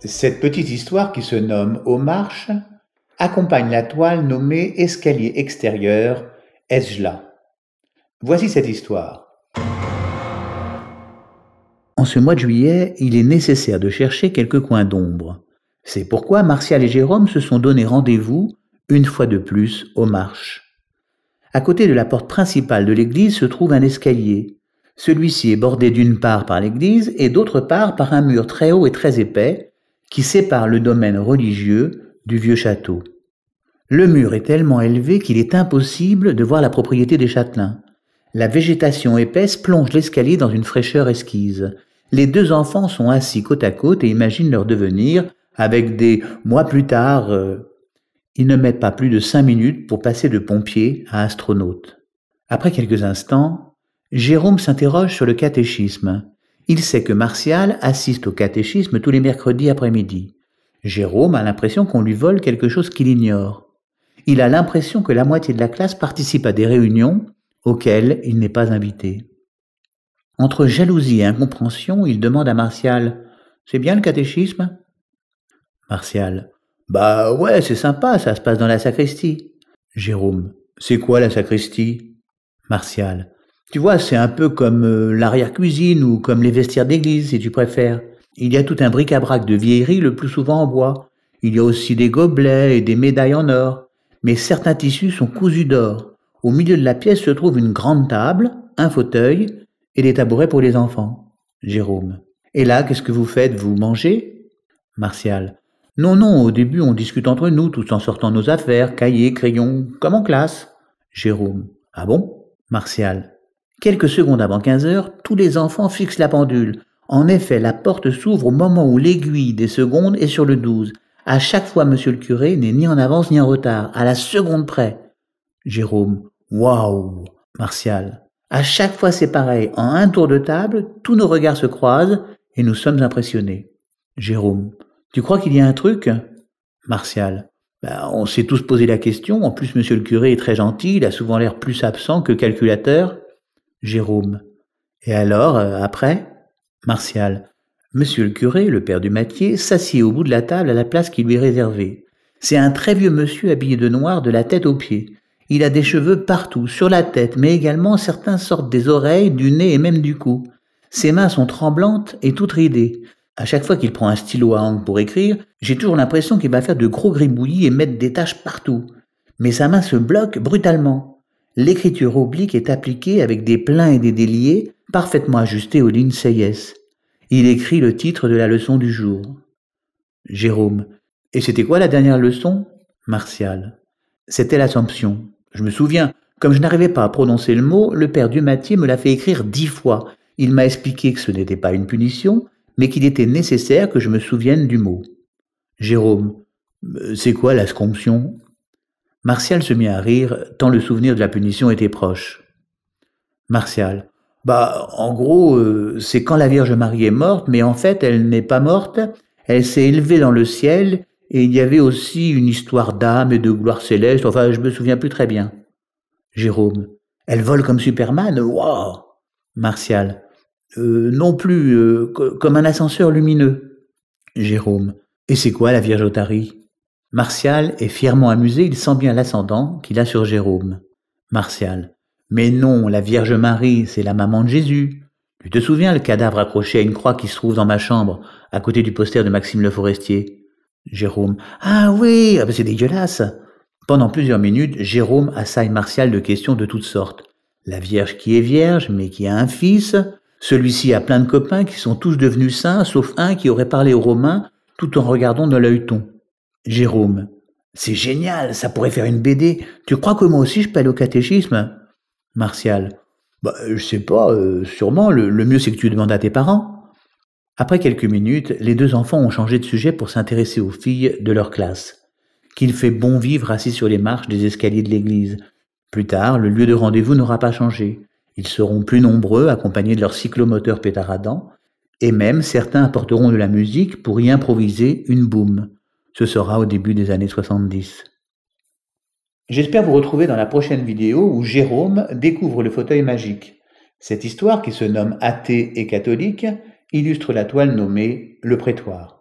Cette petite histoire qui se nomme Aux marches accompagne la toile nommée Escalier extérieur, Est-je là? Voici cette histoire. En ce mois de juillet, il est nécessaire de chercher quelques coins d'ombre. C'est pourquoi Martial et Jérôme se sont donné rendez-vous, une fois de plus, aux marches. À côté de la porte principale de l'église se trouve un escalier. Celui-ci est bordé d'une part par l'église et d'autre part par un mur très haut et très épais qui sépare le domaine religieux du vieux château. Le mur est tellement élevé qu'il est impossible de voir la propriété des châtelains. La végétation épaisse plonge l'escalier dans une fraîcheur exquise. Les deux enfants sont assis côte à côte et imaginent leur devenir avec des mois plus tard. Ils ne mettent pas plus de 5 minutes pour passer de pompier à astronaute. Après quelques instants, Jérôme s'interroge sur le catéchisme. Il sait que Martial assiste au catéchisme tous les mercredis après-midi. Jérôme a l'impression qu'on lui vole quelque chose qu'il ignore. Il a l'impression que la moitié de la classe participe à des réunions auxquelles il n'est pas invité. Entre jalousie et incompréhension, il demande à Martial « C'est bien le catéchisme ?» Martial « Bah ouais, c'est sympa, ça se passe dans la sacristie. » Jérôme « C'est quoi la sacristie ?» Martial « Tu vois, c'est un peu comme l'arrière-cuisine ou comme les vestiaires d'église, si tu préfères. Il y a tout un bric-à-brac de vieilleries, le plus souvent en bois. Il y a aussi des gobelets et des médailles en or. Mais certains tissus sont cousus d'or. Au milieu de la pièce se trouve une grande table, un fauteuil et des tabourets pour les enfants. » Jérôme. « Et là, qu'est-ce que vous faites? Vous mangez ?» Martial. « Non, au début on discute entre nous, tout en sortant nos affaires, cahiers, crayons, comme en classe. » Jérôme. « Ah bon ?» Martial. « Quelques secondes avant 15 heures, tous les enfants fixent la pendule. En effet, la porte s'ouvre au moment où l'aiguille des secondes est sur le 12. À chaque fois, monsieur le curé n'est ni en avance ni en retard, à la seconde près. » Jérôme. « Waouh !» Martial. « À chaque fois c'est pareil, en un tour de table, tous nos regards se croisent et nous sommes impressionnés. » Jérôme. « Tu crois qu'il y a un truc ?» Martial. « On s'est tous posé la question, en plus monsieur le curé est très gentil, il a souvent l'air plus absent que calculateur. » Jérôme. « Et alors, après ?» Martial. « Monsieur le curé, le père du Mathieu, s'assied au bout de la table à la place qui lui est réservée. C'est un très vieux monsieur habillé de noir de la tête aux pieds. Il a des cheveux partout, sur la tête, mais également certains sortent des oreilles, du nez et même du cou. Ses mains sont tremblantes et toutes ridées. À chaque fois qu'il prend un stylo à encre pour écrire, j'ai toujours l'impression qu'il va faire de gros gribouillis et mettre des taches partout. Mais sa main se bloque brutalement. L'écriture oblique est appliquée avec des pleins et des déliés parfaitement ajustés aux lignes Sayès. Il écrit le titre de la leçon du jour. » Jérôme. « Et c'était quoi la dernière leçon ?» Martial. « C'était l'Assomption. Je me souviens, comme je n'arrivais pas à prononcer le mot, le père Dumathier me l'a fait écrire 10 fois. Il m'a expliqué que ce n'était pas une punition, mais qu'il était nécessaire que je me souvienne du mot. » Jérôme. « C'est quoi l'Assomption ?» Martial se mit à rire, tant le souvenir de la punition était proche. Martial. « En gros, c'est quand la Vierge Marie est morte, mais en fait, elle n'est pas morte, elle s'est élevée dans le ciel, et il y avait aussi une histoire d'âme et de gloire céleste, enfin, je me souviens plus très bien. » Jérôme. « Elle vole comme Superman, waouh !» Martial. « Non plus, comme un ascenseur lumineux. » Jérôme. « Et c'est quoi la Vierge Otarie ?» Martial est fièrement amusé, il sent bien l'ascendant qu'il a sur Jérôme. Martial. « Mais non, la Vierge Marie, c'est la maman de Jésus. Tu te souviens le cadavre accroché à une croix qui se trouve dans ma chambre, à côté du poster de Maxime Le Forestier ?» Jérôme. « Ah oui, c'est dégueulasse !» Pendant plusieurs minutes, Jérôme assaille Martial de questions de toutes sortes. La Vierge qui est vierge, mais qui a un fils. Celui-ci a plein de copains qui sont tous devenus saints, sauf un qui aurait parlé aux Romains tout en regardant de l'œilleton. Jérôme. « C'est génial, ça pourrait faire une BD. Tu crois que moi aussi je peux aller au catéchisme ?» Martial. « Je sais pas, sûrement, le mieux c'est que tu demandes à tes parents. » Après quelques minutes, les deux enfants ont changé de sujet pour s'intéresser aux filles de leur classe. Qu'il fait bon vivre assis sur les marches des escaliers de l'église. Plus tard, le lieu de rendez-vous n'aura pas changé. Ils seront plus nombreux, accompagnés de leurs cyclomoteurs pétaradants, et même certains apporteront de la musique pour y improviser une boum. Ce sera au début des années 70. J'espère vous retrouver dans la prochaine vidéo où Jérôme découvre le fauteuil magique. Cette histoire, qui se nomme Athée et catholique, illustre la toile nommée Le Prétoire.